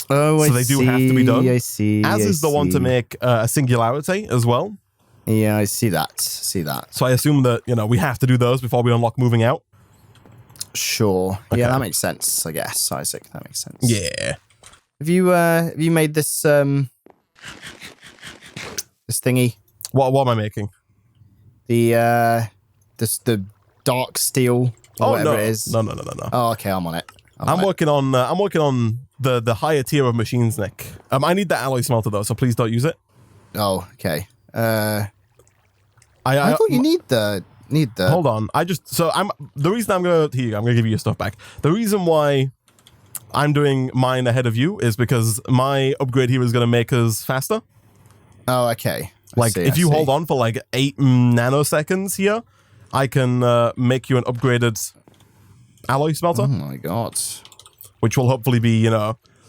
Oh, so they do have to be done. I see. As is the one to make a singularity as well. Yeah, I see that. So I assume that we have to do those before we unlock Moving Out. Sure. Okay. Yeah, that makes sense. I guess, Isaac. That makes sense. Yeah. Have you made this this thingy? What am I making? The dark steel. Or whatever it is. No. Oh, okay. I'm on it. I'm working on the higher tier of machines, Nick. I need that alloy smelter though, so please don't use it. Oh, okay. I thought you need the. Hold on. The reason I'm gonna give you your stuff back. The reason why I'm doing mine ahead of you is because my upgrade here is gonna make us faster. Oh, okay. If you hold on for like 8 nanoseconds here, I can make you an upgraded alloy smelter. Oh my god! Which will hopefully be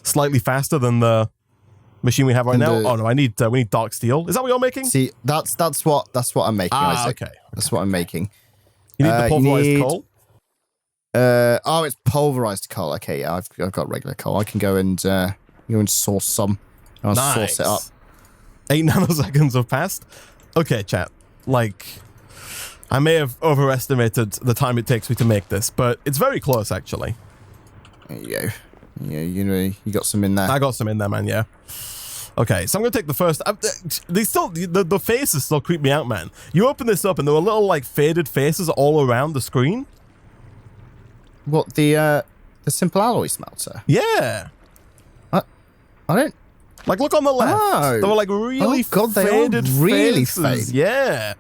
slightly faster than the machine we have right now. Oh no, we need dark steel. Is that what you're making? See, that's what I'm making. Isaac. Okay. That's what I'm making. You need the pulverized coal. Oh, it's pulverized coal. Okay, yeah, I've got regular coal. I can go and source some. I'll source it up. 8 nanoseconds have passed. Okay, chat. I may have overestimated the time it takes me to make this, but it's very close, actually. There you go. Yeah, you got some in there. I got some in there, man, yeah. Okay, so I'm going to take the first... the faces still creep me out, man. You open this up and there were little, faded faces all around the screen. What, the simple alloy smelter? Yeah. I don't... look on the left. Oh. They were, really faded really faces. Yeah.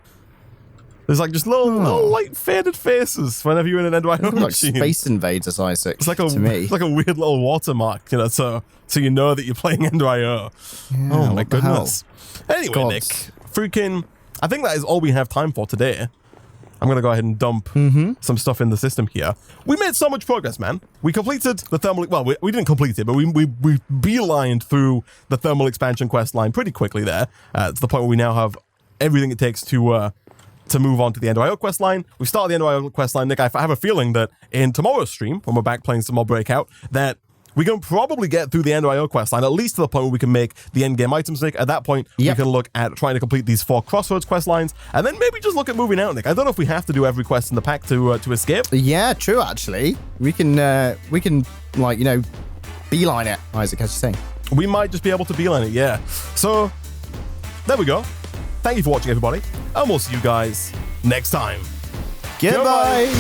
There's just little light faded faces whenever you're in an Ender.io machine. Space Invaders, Isaac. It's to me. It's like a weird little watermark, so you know that you're playing Ender.io. Yeah, oh my goodness. Anyway, Nick, I think that is all we have time for today. I'm gonna go ahead and dump some stuff in the system here. We made so much progress, man. We completed the thermal. Well, we didn't complete it, but we beelined through the thermal expansion quest line pretty quickly there, to the point where we now have everything it takes to move on to the Ender.io quest line. We started the Ender.io quest line, Nick. I have a feeling that in tomorrow's stream, when we're back playing some more BreakOut, that we can probably get through the Ender.io quest line, at least to the point where we can make the endgame items, Nick. At that point, we can look at trying to complete these 4 Crossroads quest lines, and then maybe just look at moving out, Nick. I don't know if we have to do every quest in the pack to escape. Yeah, true, actually. We can beeline it, Isaac, as you're saying. We might just be able to beeline it, yeah. So, there we go. Thank you for watching, everybody, and we'll see you guys next time. Goodbye.